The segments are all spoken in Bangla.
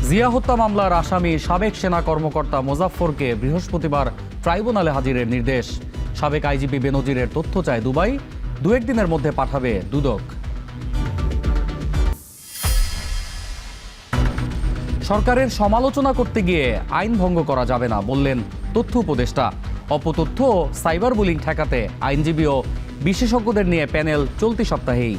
জিয়া হত্যা মামলার আসামি সাবেক সেনা কর্মকর্তা মোজাফফরকে বৃহস্পতিবার ট্রাইব্যুনালে হাজিরের নির্দেশ। সাবেক আইজিপি বেনজিরের তথ্য চায় দুবাই, দু একদিনের মধ্যে পাঠাবে দুদক। সরকারের সমালোচনা করতে গিয়ে আইন ভঙ্গ করা যাবে না বললেন তথ্য উপদেষ্টা। অপতথ্য ও সাইবার বুলিং ঠেকাতে আইনজীবী ও বিশেষজ্ঞদের নিয়ে প্যানেল চলতি সপ্তাহেই।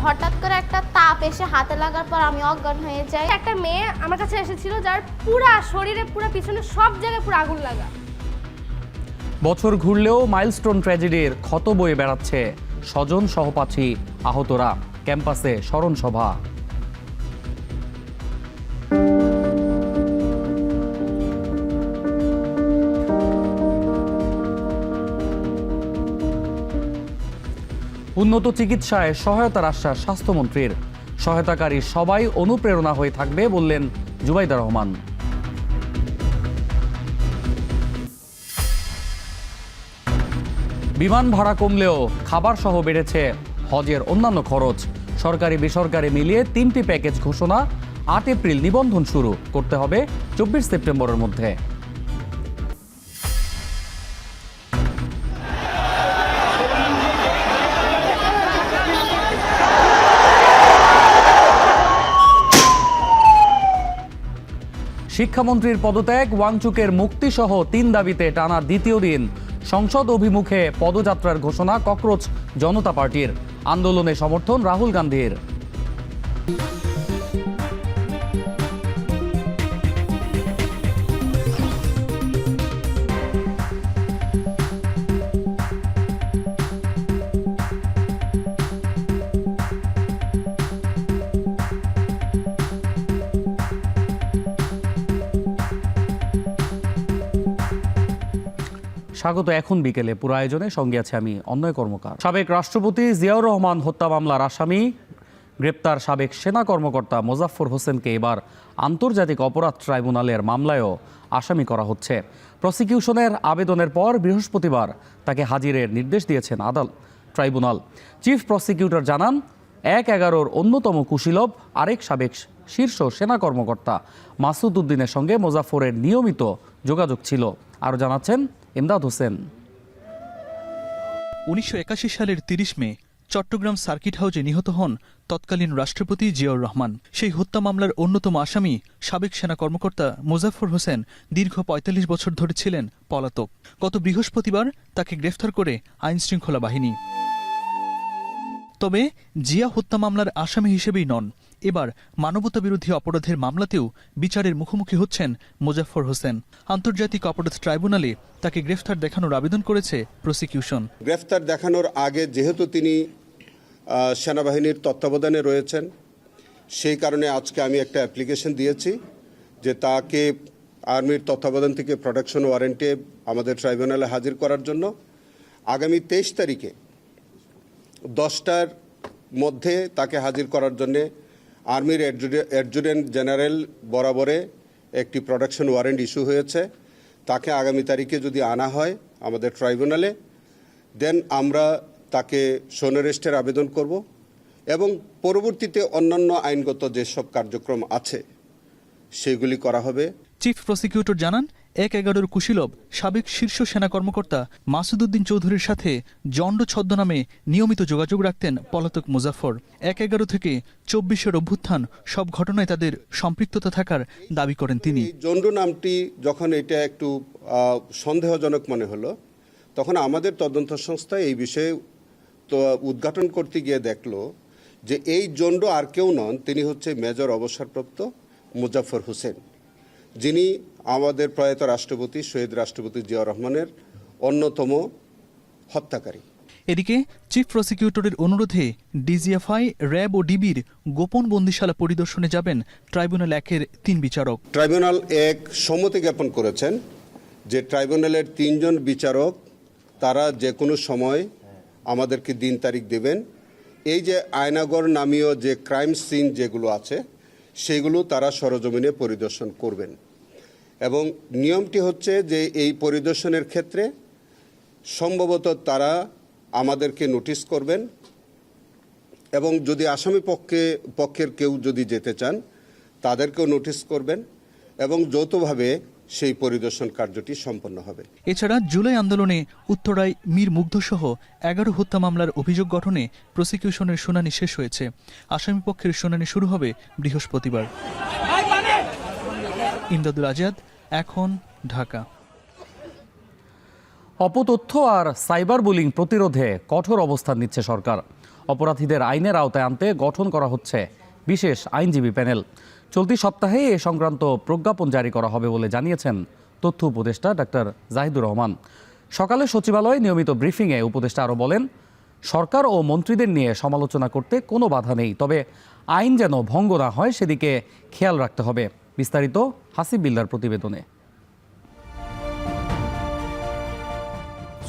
হঠাৎ করে একটা তাপ এসে হাতে লাগার পর আমি অজ্ঞান হয়ে যাই। একটা মেয়ে আমার কাছে এসেছিল যার পুরা শরীরে পুরা পিছনে সব জায়গায় পুরো আগুন লাগা। বছর ঘুরলেও মাইলস্টোন ট্র্যাজেডির ক্ষত বয়ে বেড়াচ্ছে স্বজন সহপাঠী আহতরা। ক্যাম্পাসে স্মরণ সভা। উন্নত চিকিৎসায় সহায়তার আশ্বাস স্বাস্থ্যমন্ত্রীর। সহায়তাকারী সবাই অনুপ্রেরণা হয়ে থাকবে বললেন জুবাইদা রহমান। বিমান ভাড়া কমলেও খাবার সহ বেড়েছে হজের অন্যান্য খরচ। সরকারি বেসরকারি মিলিয়ে 3টি প্যাকেজ ঘোষণা। 8 এপ্রিল নিবন্ধন শুরু করতে হবে 24 সেপ্টেম্বরের মধ্যে। শিক্ষামন্ত্রীর পদত্যাগ, ওয়াংচুকের মুক্তিসহ 3 দাবিতে টানা দ্বিতীয় দিন সংসদ অভিমুখে পদযাত্রার ঘোষণা ককরোচ জনতা পার্টির। আন্দোলনে সমর্থন রাহুল গান্ধীর। স্বাগত এখন বিকেলে পুরো আয়োজনে, সঙ্গে আছে আমি অন্যয় কর্মকার। সাবেক রাষ্ট্রপতি জিয়াউর রহমান হত্যা মামলার আসামি গ্রেপ্তার সাবেক সেনা কর্মকর্তা মোজাফফর হোসেনকে এবার আন্তর্জাতিক অপরাধ ট্রাইব্যুনালের মামলায়ও আসামি করা হচ্ছে। প্রসিকিউশনের আবেদনের পর বৃহস্পতিবার তাকে হাজিরের নির্দেশ দিয়েছেন ট্রাইব্যুনাল। চিফ প্রসিকিউটর জানান, 1/11 অন্যতম কুশীলব আরেক সাবেক শীর্ষ সেনা কর্মকর্তা মাসুদ উদ্দিনের সঙ্গে মোজাফফরের নিয়মিত যোগাযোগ ছিল। আরও জানাচ্ছেন ইমদাদ হোসেন। 1981 সালের 30 মে চট্টগ্রাম সার্কিট হাউজে নিহত হন তৎকালীন রাষ্ট্রপতি জিয়াউর রহমান। সেই হত্যা মামলার অন্যতম আসামি সাবেক সেনা কর্মকর্তা মোজাফফর হোসেন দীর্ঘ 45 বছর ধরে ছিলেন পলাতক। গত বৃহস্পতিবার তাকে গ্রেফতার করে আইনশৃঙ্খলা বাহিনী। তবে জিয়া হত্যা মামলার আসামি হিসেবেই নন, এবার মানবতাবিরোধী অপরাধের মামলাতেও বিচারের মুখোমুখি হচ্ছেন মোজাফফর হোসেন। আন্তর্জাতিক অপরাধ ট্রাইব্যুনালে তাকে গ্রেফতার দেখানোর আবেদন করেছে প্রসিকিউশন। গ্রেফতার দেখানোর আগে যেহেতু তিনি সেনাবাহিনীর তত্ত্বাবধানে রয়েছেন, সেই কারণে আজকে আমি একটা অ্যাপ্লিকেশন দিয়েছি যে তাকে আর্মির তত্ত্বাবধান থেকে প্রোটেকশন ওয়ারেন্টে আমাদের ট্রাইব্যুনালে হাজির করার জন্য আগামী 23 তারিখে 10টার মধ্যে তাকে হাজির করার জন্যে আর্মির অ্যাডজুটেন্ট জেনারেল বরাবরে একটি প্রোটেকশন ওয়ারেন্ট ইস্যু হয়েছে। তাকে আগামী তারিখে যদি আনা হয় আমাদের ট্রাইব্যুনালে, দেন আমরা তাকে শোন অ্যারেস্টের আবেদন করব এবং পরবর্তীতে অন্যান্য আইনগত যেসব কার্যক্রম আছে সেগুলি করা হবে। চিফ প্রসিকিউটর জানান, 1/11 কুশীলব সাবেক শীর্ষ সেনা কর্মকর্তা মাসুদ উদ্দিন চৌধুরীর সাথে জন্ড ছদ্মনামে নিয়মিত যোগাযোগ রাখতেন পলাতক মুজাফফর। 1/11 থেকে 24-এর অভ্যুত্থান সব ঘটনায় তাদের সম্পৃক্ততা থাকার দাবি করেন তিনি। জন্ড নামটি যখন এটা একটু সন্দেহজনক মনে হলো, তখন আমাদের তদন্ত সংস্থা এই বিষয়ে তো উদ্ঘাটন করতে গিয়ে দেখলো যে এই জন্ড আর কেউ নন, তিনি হচ্ছে মেজর অবসরপ্রাপ্ত মোজাফফর হোসেন, যিনি আমাদের প্রয়াত রাষ্ট্রপতি শহীদ রাষ্ট্রপতি জিয়াউর রহমানের অন্যতম হত্যাকারী। এদিকে চিফ প্রসিকিউটরের অনুরোধে ডিজিএফআই, র্যাব ও ডিবির গোপন বন্দিশালা পরিদর্শনে যাবেন ট্রাইব্যুনাল 1-এর 3 বিচারক। ট্রাইব্যুনাল 1 সম্মতি জ্ঞাপন করেছেন যে ট্রাইব্যুনালের 3 জন বিচারক তারা যে কোনো সময় আমাদেরকে দিন তারিখ দেবেন। এই যে আয়নাগর নামীয় যে ক্রাইম সিন যেগুলো আছে সেগুলো তারা সরজমিনে পরিদর্শন করবেন এবং নিয়মটি হচ্ছে যে এই পরিদর্শনের ক্ষেত্রে সম্ভবত তারা আমাদেরকে নোটিশ করবেন এবং যদি আসামি পক্ষের কেউ যদি যেতে চান তাদেরকেও নোটিশ করবেন এবং যৌথভাবে সেই পরিদর্শন কার্যটি সম্পন্ন হবে। এছাড়া জুলাই আন্দোলনে উত্তরায় মীর মুগ্ধ সহ 11 হত্যা মামলার অভিযোগ গঠনে প্রসিকিউশনের শুনানি শেষ হয়েছে। আসামিপক্ষের শুনানি শুরু হবে বৃহস্পতিবার। ইমদাদুল আজাদ, এখন, ঢাকা। অপতথ্য আর সাইবার বুলিং প্রতিরোধে কঠোর অবস্থান নিচ্ছে সরকার। অপরাধীদের আইনের আওতায় আনতে গঠন করা হচ্ছে বিশেষ আইনজীবী প্যানেল। চলতি সপ্তাহে এ সংক্রান্ত প্রজ্ঞাপন জারি করা হবে বলে জানিয়েছেন তথ্য উপদেষ্টা ডাক্তার জাহিদুর রহমান। সকালে সচিবালয়ে নিয়মিত ব্রিফিংয়ে উপদেষ্টা আরও বলেন, সরকার ও মন্ত্রীদের নিয়ে সমালোচনা করতে কোনো বাধা নেই, তবে আইন যেন ভঙ্গ না হয় সেদিকে খেয়াল রাখতে হবে। বিস্তারিত হাসিব বিল্লার প্রতিবেদনে।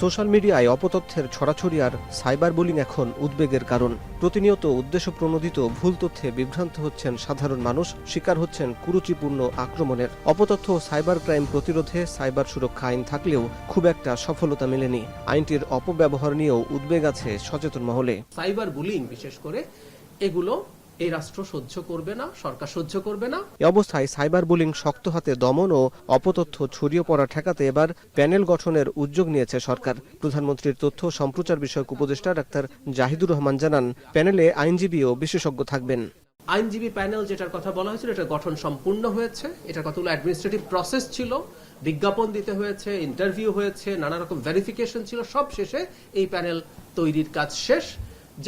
সোশ্যাল মিডিয়ায় অপতথ্যের ছড়াছড়ি আর সাইবার বুলিং এখন উদ্বেগের কারণ। প্রতিনিয়ত উদ্দেশ্যপ্রণোদিত ভুল তথ্যে বিভ্রান্ত হচ্ছেন সাধারণ মানুষ, শিকার হচ্ছেন কুরুচিপূর্ণ আক্রমণের। অপতথ্য ও সাইবার ক্রাইম প্রতিরোধে সাইবার সুরক্ষা আইন থাকলেও খুব একটা সফলতা মেলেনি। আইনটির অপব্যবহার নিয়েও উদ্বেগ আছে সচেতন মহলে। সাইবার বুলিং বিশেষ করে এগুলো এই রাষ্ট্র সহ্য করবে না, সরকার সহ্য করবে না। এ অবস্থায় সাইবার বুলিং শক্ত হাতে দমন ও অপতথ্য ছড়িয়ে পড়া ঠেকাতে এবার প্যানেল গঠনের উদ্যোগ নিয়েছে সরকার। প্রধানমন্ত্রীর তথ্য সম্প্রচার বিষয়ক উপদেষ্টা ডাক্তার জাহিদুর রহমান জানান, প্যানেলে আইনজীবী ও বিশেষজ্ঞ থাকবেন। আইনজীবী প্যানেল যেটার কথা বলা হয়েছিল এটা গঠন সম্পূর্ণ হয়েছে। এটার কতগুলো অ্যাডমিনিস্ট্রেটিভ প্রসেস ছিল, বিজ্ঞাপন দিতে হয়েছে, ইন্টারভিউ হয়েছে, নানা রকম ভেরিফিকেশন ছিল। সব শেষে এই প্যানেল তৈরির কাজ শেষ।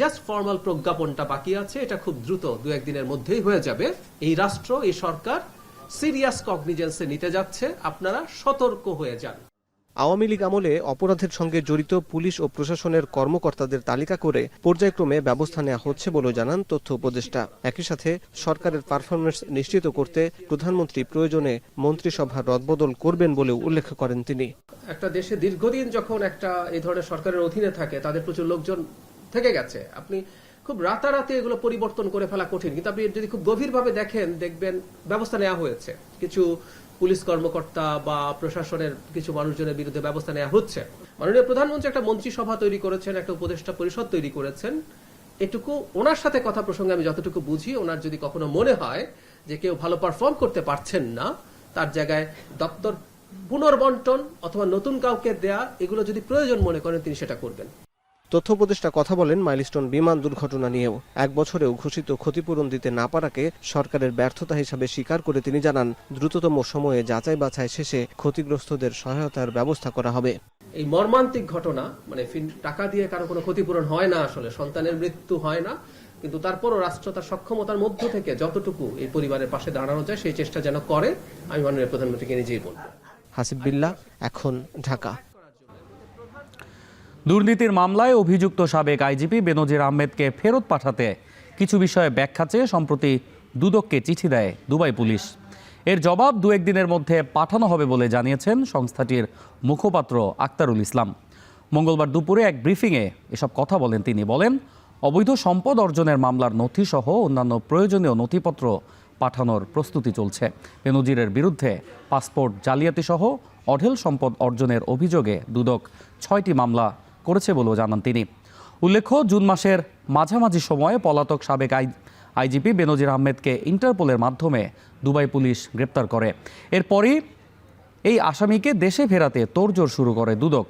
জাস্ট ফর্মাল প্রজ্ঞাপনটা বাকি আছে। এটা খুব দ্রুত 2-1 দিনের মধ্যেই হয়ে যাবে। এই রাষ্ট্র, এই সরকার সিরিয়াস কগনিজেন্সে নিতে যাচ্ছে। আপনারা সতর্ক হয়ে যান। আওয়ামী লীগ আমলে অপরাধের সঙ্গে জড়িত পুলিশ ও প্রশাসনের কর্মকর্তাদের তালিকা করে পর্যায়ক্রমে ব্যবস্থা নেওয়া হচ্ছে বলে জানান তথ্য উপদেষ্টা। একই সাথে সরকারের পারফরমেন্স নিশ্চিত করতে প্রধানমন্ত্রী প্রয়োজনে মন্ত্রিসভার রদবদল করবেন বলেও উল্লেখ করেন তিনি। একটা দেশে দীর্ঘদিন যখন একটা এই ধরনের সরকারের অধীনে থাকে, তাদের প্রচুর লোকজন থেকে গেছে। আপনি খুব রাতারাতি এগুলো পরিবর্তন করে ফেলা কঠিন, কিন্তু আপনি যদি খুব গভীরভাবে দেখেন, দেখবেন ব্যবস্থা নেওয়া হয়েছে। কিছু পুলিশ কর্মকর্তা বা প্রশাসনের কিছু মানুষজনের বিরুদ্ধে ব্যবস্থা নেওয়া হচ্ছে। মাননীয় প্রধানমন্ত্রী একটা মন্ত্রিসভা তৈরি করেছেন, একটা উপদেষ্টা পরিষদ তৈরি করেছেন। এটুকু ওনার সাথে কথা প্রসঙ্গে আমি যতটুকু বুঝি, ওনার যদি কখনো মনে হয় যে কেউ ভালো পারফর্ম করতে পারছেন না, তার জায়গায় দপ্তর পুনর্বন্টন অথবা নতুন কাউকে দেয়া, এগুলো যদি প্রয়োজন মনে করেন তিনি সেটা করবেন। তথ্য উপদেষ্টা কথা বলেন মাইলস্টোন বিমান দুর্ঘটনা নিয়েও। 1 বছরেও ঘোষিত ক্ষতিপূরণ দিতে না পারাকে সরকারের ব্যর্থতা হিসাবে স্বীকার করে তিনি জানান, দ্রুততম সময়ে যাচাই বাছাই শেষে ক্ষতিগ্রস্তদের সহায়তার ব্যবস্থা করা হবে। এই মর্মান্তিক ঘটনা, মানে টাকা দিয়ে কারো কোনো ক্ষতিপূরণ হয় না, আসলে সন্তানের মৃত্যু হয় না, কিন্তু তারপরও রাষ্ট্র তার সক্ষমতার মধ্য থেকে যতটুকু এই পরিবারের পাশে দাঁড়ানো যায় সেই চেষ্টা যেন করে, আমি মাননীয় প্রধানমন্ত্রীকে নিজেই বলব। হাসিব বিল্লাহ, এখন, ঢাকা। দুর্নীতির মামলায় অভিযুক্ত সাবেক আইজিপি বেনজির আহমেদকে ফেরত পাঠাতে কিছু বিষয়ে ব্যাখ্যা চেয়ে সম্প্রতি দুদককে চিঠি দেয় দুবাই পুলিশ। এর জবাব 2-1 দিনের মধ্যে পাঠানো হবে বলে জানিয়েছেন সংস্থাটির মুখপাত্র আক্তারুল ইসলাম। মঙ্গলবার দুপুরে এক ব্রিফিংয়ে এসব কথা বলেন তিনি। বলেন, অবৈধ সম্পদ অর্জনের মামলার নথিসহ অন্যান্য প্রয়োজনীয় নথিপত্র পাঠানোর প্রস্তুতি চলছে। বেনজিরের বিরুদ্ধে পাসপোর্ট জালিয়াতিসহ অঢেল সম্পদ অর্জনের অভিযোগে দুদক 6টি মামলা করেছে বলেও জানান তিনি। উল্লেখ্য, জুন মাসের মাঝামাঝি সময়ে পলাতক সাবেক আইজিপি বেনজির আহমেদকে ইন্টারপোলের মাধ্যমে দুবাই পুলিশ গ্রেপ্তার করে। এরপরই এই আসামিকে দেশে ফেরাতে তোড়জোড় শুরু করে দুদক।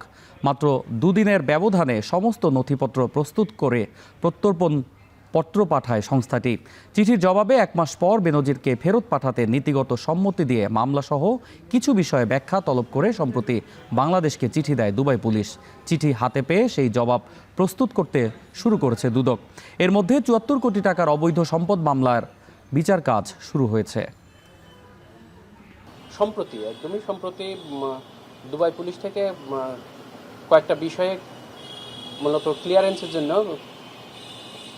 মাত্র 2 দিনের ব্যবধানে সমস্ত নথিপত্র প্রস্তুত করে প্রত্যর্পণপত্র পাঠায় সংস্থাটি। চিঠির জবাবে 1 মাস পর বেনজিরকে ফেরত পাঠাতে নীতিগত সম্মতি দিয়ে মামলাসহ কিছু বিষয়ে ব্যাখ্যা তলব করে সম্প্রতি বাংলাদেশকে চিঠি দেয় দুবাই পুলিশ। চিঠি হাতে পেয়ে সেই জবাব প্রস্তুত করতে শুরু করেছে দুদক। এর মধ্যে 74 কোটি টাকার অবৈধ সম্পদ মামলার বিচার কাজ শুরু হয়েছে। একদমই সম্প্রতি দুবাই পুলিশ থেকে কয়েকটা বিষয়ে মূলত ক্লিয়ারেন্সের জন্য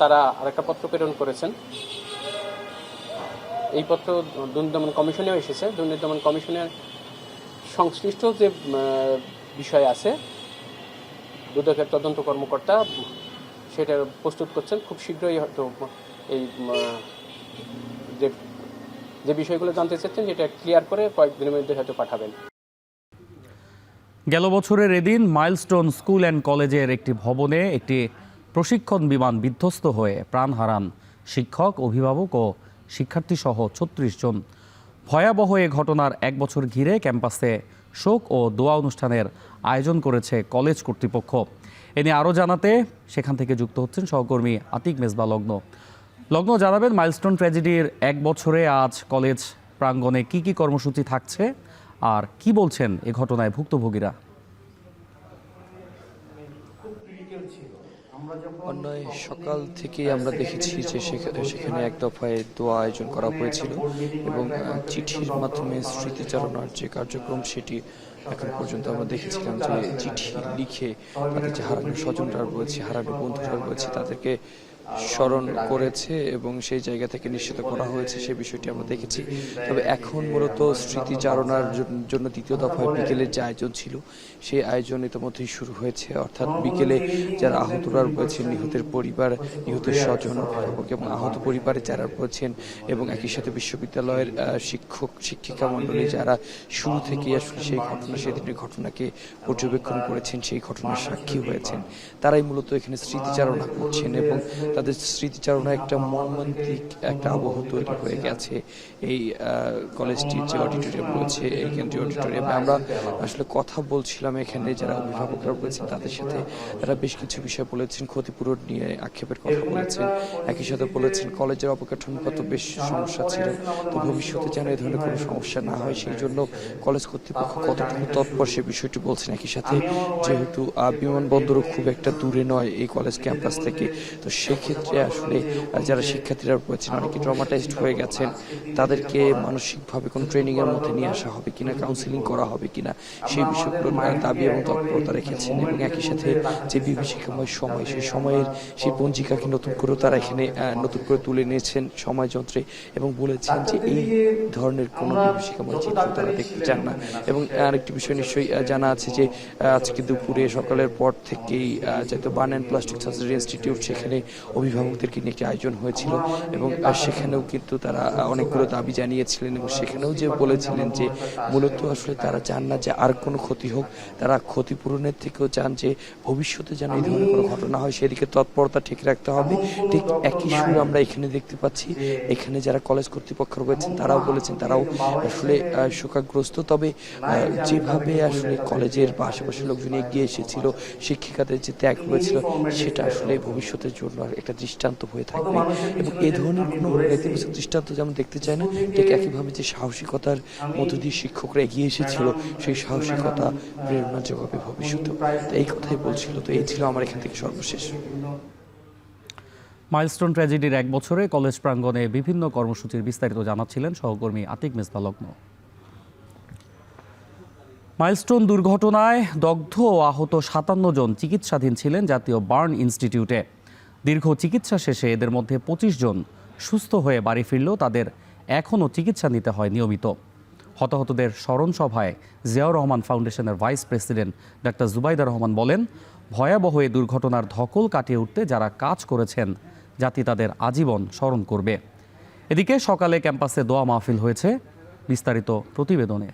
তারা আরেকটা পত্র প্রেরণ করেছেন। এই পত্র দুর্নীতি দমন কমিশনেও এসেছে। দুর্নীতি দমন কমিশনের সংশ্লিষ্ট যে বিষয় আছে, দুদকের তদন্ত কর্মকর্তা সেটা প্রস্তুত করছেন। খুব শীঘ্রই হয়তো এই যে বিষয়গুলো জানতে চাচ্ছেন যেটা ক্লিয়ার করে কয়েকদিনের মধ্যে হয়তো পাঠাবেন। গেল বছরের এদিন মাইলস্টোন স্কুল অ্যান্ড কলেজের একটি ভবনে একটি প্রশিক্ষণ বিমান বিধ্বস্ত হয়ে প্রাণ হারান শিক্ষক, অভিভাবক ও শিক্ষার্থীসহ ৩৬ জন। ভয়াবহ এ ঘটনার ১ বছর ঘিরে ক্যাম্পাসে শোক ও দোয়া অনুষ্ঠানের আয়োজন করেছে কলেজ কর্তৃপক্ষ। এ নিয়ে আরও জানাতে সেখান থেকে যুক্ত হচ্ছেন সহকর্মী আতিক মেজবা লগ্ন। লগ্ন, জানাবেন মাইলস্টোন ট্র্যাজেডির ১ বছরে আজ কলেজ প্রাঙ্গণে কি কর্মসূচি থাকছে আর কি বলছেন এ ঘটনায় ভুক্তভোগীরা? অন্যায় সকাল থেকে আমরা দেখেছি যে সেখানে এক দফায় দোয়া আয়োজন করা হয়েছিল এবং চিঠির মাধ্যমে স্মৃতিচারণার যে কার্যক্রম সেটি এখন পর্যন্ত আমরা দেখেছিলাম যে চিঠি লিখে তাদের যে হারানো স্বজনরা রয়েছে, হারানো বন্ধুরা রয়েছে তাদেরকে স্মরণ করেছে এবং সেই জায়গা থেকে নিশ্চিত করা হয়েছে সে বিষয়টি আমরা দেখেছি। তবে এখন মূলত স্মৃতিচারণার জন্য দ্বিতীয় দফায় বিকেলের যে আয়োজন ছিল সেই আয়োজন ইতিমধ্যেই শুরু হয়েছে। অর্থাৎ বিকেলে যারা আহতরা রয়েছেন, নিহতের পরিবার, নিহতের স্বজন, অভিভাবক এবং আহত পরিবারে যারা রয়েছেন এবং একই সাথে বিশ্ববিদ্যালয়ের শিক্ষক শিক্ষিকা মণ্ডলী যারা শুরু থেকেই আসলে সেই ঘটনা, সেদিনের ঘটনাকে পর্যবেক্ষণ করেছেন, সেই ঘটনার সাক্ষী হয়েছেন, তারাই মূলত এখানে স্মৃতিচারণা করছেন এবং তাদের স্মৃতিচারণা একটা মর্মান্তিক একটা আবহ তৈরি হয়ে গেছে এই কলেজটির যে অডিটোরিয়াম রয়েছে, এই কেন্দ্রীয় অডিটোরিয়ামে। আমরা আসলে কথা বলছিলাম এখানে যারা অভিভাবকরা রয়েছেন তাদের সাথে, তারা বেশ কিছু বিষয় বলেছেন, ক্ষতিপূরণ নিয়ে আক্ষেপের কথা বলেছেন, একই সাথে বলেছেন কলেজের অবকাঠামোগত বেশ সমস্যা ছিল, তো ভবিষ্যতে যেন এই ধরনের কোনো সমস্যা না হয় সেই জন্য কলেজ কর্তৃপক্ষ কতটুকু তৎপর সে বিষয়টি বলছেন। একই সাথে যেহেতু বিমানবন্দরও খুব একটা দূরে নয় এই কলেজ ক্যাম্পাস থেকে, তো সেক্ষেত্রে আসলে যারা শিক্ষার্থীরা রয়েছেন অনেকে ট্রমাটাইজড হয়ে গেছেন, তাদেরকে মানসিকভাবে কোনো ট্রেনিংয়ের মধ্যে নিয়ে আসা হবে কিনা, কাউন্সিলিং করা হবে কিনা সেই বিষয়গুলো দাবি এবং তৎপরতা রেখেছেন এবং একই সাথে যে বিভীষিকাময় সময়, সেই সময়ের সেই পঞ্জিকাকে নতুন করে তারা এখানে নতুন করে তুলে নিয়েছেন সময় যন্ত্রে এবং বলেছেন যে এই ধরনের কোনো বিভীষিকাময় চিত্র তারা দেখতে চান না। এবং আরেকটি বিষয় নিশ্চয়ই জানা আছে যে আজকে দুপুরে সকালের পর থেকেই যেহেতু burn and plastic surgery institute সেখানে অভিভাবকদেরকে নিয়ে একটি আয়োজন হয়েছিল এবং সেখানেও কিন্তু তারা অনেকগুলো দাবি জানিয়েছিলেন এবং সেখানেও যে বলেছিলেন যে মূলত আসলে তারা চান না যে আর কোনো ক্ষতি হোক, তারা ক্ষতিপূরণের থেকেও চান যে ভবিষ্যতে যেন এই ধরনের কোনো ঘটনা হয় সেদিকে তৎপরতা ঠিক রাখতে হবে। ঠিক একই সুর আমরা এখানে দেখতে পাচ্ছি, এখানে যারা কলেজ কর্তৃপক্ষ রয়েছেন তারাও বলেছেন তারাও আসলে শোকাগ্রস্ত। তবে যেভাবে আসলে কলেজের বা আশেপাশের লোকজন এগিয়ে এসেছিল, শিক্ষিকাদের যে ত্যাগ রয়েছিল সেটা আসলে ভবিষ্যতের জন্য একটা দৃষ্টান্ত হয়ে থাকবে এবং এই ধরনের কোনো নেতিবাচক দৃষ্টান্ত যেমন দেখতে চায় না, ঠিক একইভাবে যে সাহসিকতার মধ্য দিয়ে শিক্ষকরা এগিয়ে এসেছিল সেই সাহসিকতা প্রেরণা যোগাবে ভবিষ্যতে, তো এই কথাই বলছিল। তো এই ছিল আমার এখান থেকে সর্বশেষ। মাইলস্টোন ট্র্যাজেডির ১ বছরে কলেজ প্রাঙ্গণে বিভিন্ন কর্মসূচির বিস্তারিত জানাচ্ছিলেন সহকর্মী আতিক মেজবা লগ্ন। মাইলস্টোন দুর্ঘটনায় দগ্ধ ও আহত ৫৭ জন চিকিৎসাধীন ছিলেন জাতীয় বার্ন ইনস্টিটিউটে। দীর্ঘ চিকিৎসা শেষে এদের মধ্যে ২৫ জন সুস্থ হয়ে বাড়ি ফিরলেও তাদের এখনও চিকিৎসা নিতে হয় নিয়মিত। হতাহতদের স্মরণ সভায় জিয়াউর রহমান ফাউন্ডেশনের vice president doctor Zubaida Rahman বলেন, ভয়াবহ এই দুর্ঘটনার ধকল কাটিয়ে উঠতে যারা কাজ করেছেন জাতি তাদের আজীবন স্মরণ করবে। এদিকে সকালে ক্যাম্পাসে দোয়া মাহফিল হয়েছে। বিস্তারিত প্রতিবেদনে।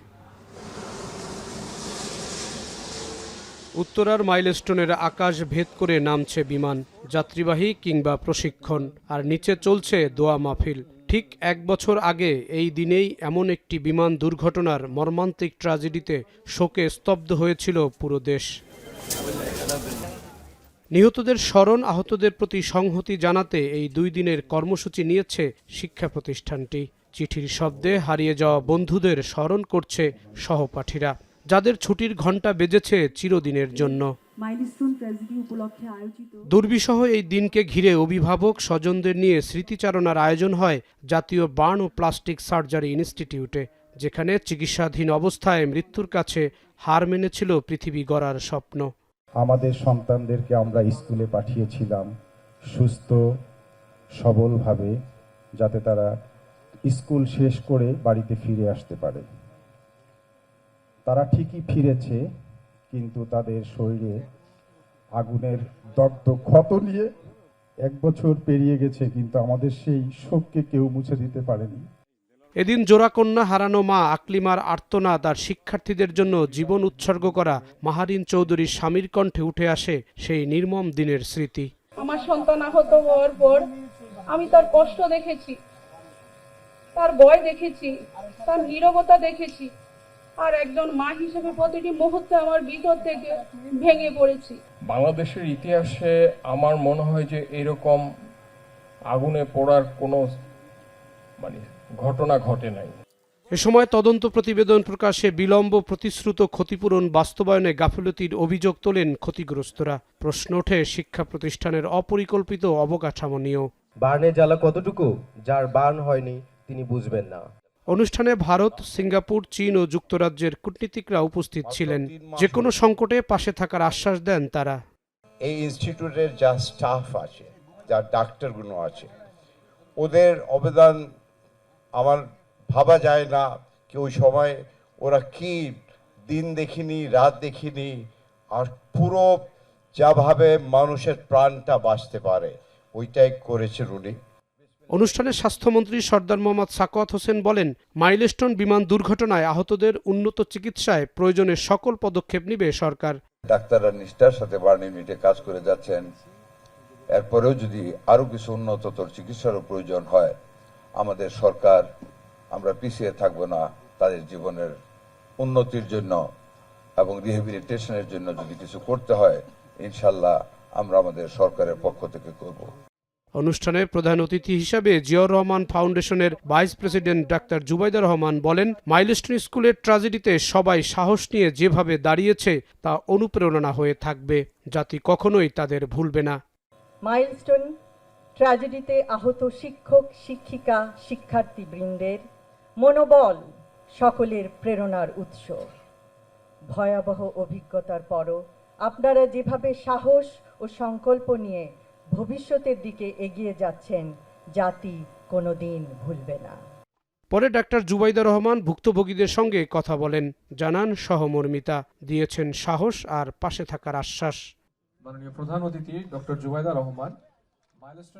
উত্তরার মাইলস্টোনের আকাশ ভেদ করে নামছে বিমান, যাত্রীবাহী কিংবা প্রশিক্ষণ, আর নিচে চলছে দোয়া মাহফিল। ঠিক ১ বছর আগে এই দিনেই এমন একটি বিমান দুর্ঘটনার মর্মান্তিক ট্র্যাজেডিতে শোকে স্তব্ধ হয়েছিল পুরো দেশ। নিহতদের স্মরণ, আহতদের প্রতি সংহতি জানাতে এই ২ দিনের কর্মসূচি নিয়েছে শিক্ষা প্রতিষ্ঠানটি। চিঠির শব্দে হারিয়ে যাওয়া বন্ধুদের স্মরণ করছে সহপাঠীরা, যাদের ছুটির ঘণ্টা বেজেছে চিরদিনের জন্য। দুর্বিষহ এই দিনকে ঘিরে অভিভাবক স্বজনদের নিয়ে স্মৃতিচারণার আয়োজন হয় জাতীয় বার্ন ও প্লাস্টিক সার্জারি ইনস্টিটিউটে, যেখানে চিকিৎসাধীন অবস্থায় মৃত্যুর কাছে হার মেনেছিল পৃথিবী গড়ার স্বপ্ন। আমাদের সন্তানদেরকে আমরা স্কুলে পাঠিয়েছিলাম সুস্থ সবলভাবে, যাতে তারা স্কুল শেষ করে বাড়িতে ফিরে আসতে পারে। তারা ঠিকই ফিরেছে, কিন্তু তাদের শরীরে আগুনের দগ্ধ ক্ষত নিয়ে ১ বছর পেরিয়ে গেছে, কিন্তু আমাদের সেই শোককে কেউ মুছে দিতে পারেনি। এদিন জোড়াকন্যা হারানো মা আকলিমার আর্তনাদ আর শিক্ষার্থীদের জন্য জীবন উৎসর্গ করা মাহারিন চৌধুরীর স্বামীর কণ্ঠে উঠে আসে সেই নির্মম দিনের স্মৃতি। আমার সন্তান আহত হওয়ার পর আমি তার কষ্ট দেখেছি, তার ভয় দেখেছি, তার নীরবতা দেখেছি, আর একজন মা হিসেবে প্রতিটি মুহূর্তে আমার ভিতর থেকে ভেঙে পড়েছি। বাংলাদেশের ইতিহাসে আমার মনে হয় যে এরকম আগুনে পোড়ার কোনো ঘটনা ঘটে নাই। এ সময় তদন্ত প্রতিবেদন প্রকাশে বিলম্ব, প্রতিশ্রুত ক্ষতিপূরণ বাস্তবায়নে গাফিলতির অভিযোগ তোলেন ক্ষতিগ্রস্তরা। প্রশ্ন ওঠে শিক্ষা প্রতিষ্ঠানের অপরিকল্পিত অবকাঠামো নিয়েও। বার্নে জ্বালা কতটুকু যার বার্ন হয়নি তিনি বুঝবেন না। অনুষ্ঠানে ভারত, সিঙ্গাপুর, চীন ও যুক্তরাজ্যের কূটনীতিকরা উপস্থিত ছিলেন। যে কোনো সংকটে পাশে থাকার আশ্বাস দেন তারা। এই ইনস্টিটিউটের যা স্টাফ আছে, যা ডাক্তারগুলো আছে, ওদের অবদান আমার ভাবা যায় না কি ওই সময় ওরা কি দিন দেখিনি, রাত দেখিনি, আর পুরো যাভাবে মানুষের প্রাণটা বাঁচতে পারে ওইটাই করেছে উনি। অনুষ্ঠানে স্বাস্থ্যমন্ত্রী সর্দার মোহাম্মদ সাখাওয়াত হোসেন বলেন, মাইলস্টোন বিমান দুর্ঘটনায় আহতদের উন্নত চিকিৎসায় প্রয়োজনে সকল পদক্ষেপ নেবে সরকার। ডাক্তাররা নিষ্ঠার সাথে বার্ন ইউনিটে কাজ করে যাচ্ছেন। এরপরেও যদি আরো কিছু উন্নততর চিকিৎসারও প্রয়োজন হয়, আমাদের সরকার, আমরা পিছিয়ে থাকবো না। তাদের জীবনের উন্নতির জন্য এবং রিহেবিলিটেশনের জন্য যদি কিছু করতে হয়, ইনশাল্লাহ আমরা আমাদের সরকারের পক্ষ থেকে করব। অনুষ্ঠানে প্রধান অতিথি হিসাবে জিয়াউর রহমান ফাউন্ডেশনের vice president doctor Zubaida Rahman বলেন, মাইলস্টোন স্কুলের ট্র্যাজেডিতে সবাই সাহস নিয়ে যেভাবে দাঁড়িয়েছে তা অনুপ্রেরণা হয়ে থাকবে। জাতি কখনোই তাদের ভুলবে না। মাইলস্টোন ট্র্যাজেডিতে আহত শিক্ষক, শিক্ষিকা, শিক্ষার্থীবৃন্দের মনোবল সকলের প্রেরণার উৎস। ভয়াবহ অভিজ্ঞতার পরও আপনারা যেভাবে সাহস ও সংকল্প নিয়ে ভবিষ্যতের দিকে এগিয়ে যাচ্ছেন, জাতি কোনোদিন ভুলবে না। পরে ডাক্তার জুবাইদা রহমান ভুক্তভোগীদের সঙ্গে কথা বলেন, জানান সহমর্মিতা, দিয়েছেন সাহস আর পাশে থাকার আশ্বাস। মাননীয় প্রধান অতিথি ডক্টর জুবাইদা রহমান।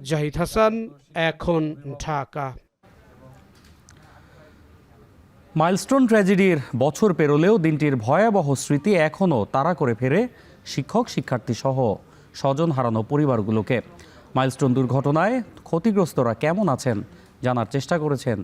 জাহিদ হাসান, এখন ঢাকা। মাইলস্টোন ট্র্যাজেডির বছর পেরোলেও দিনটির ভয়াবহ স্মৃতি এখনও তাড়া করে ফেরে শিক্ষক, শিক্ষার্থী সহ স্বজন হারানো পরিবারগুলোকে। মাইলস্টোন দুর্ঘটনায় ক্ষতিগ্রস্তরা কেমন আছেন জানার চেষ্টা করেছেন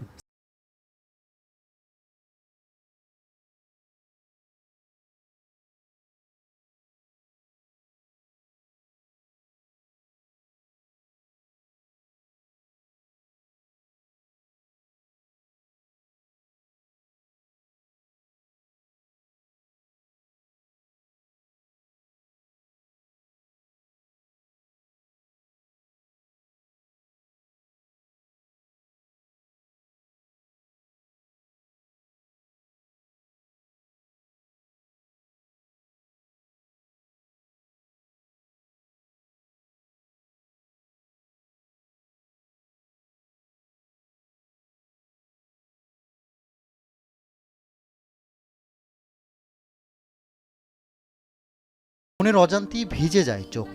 মনের অজান্তেই ভিজে যায় চোখ।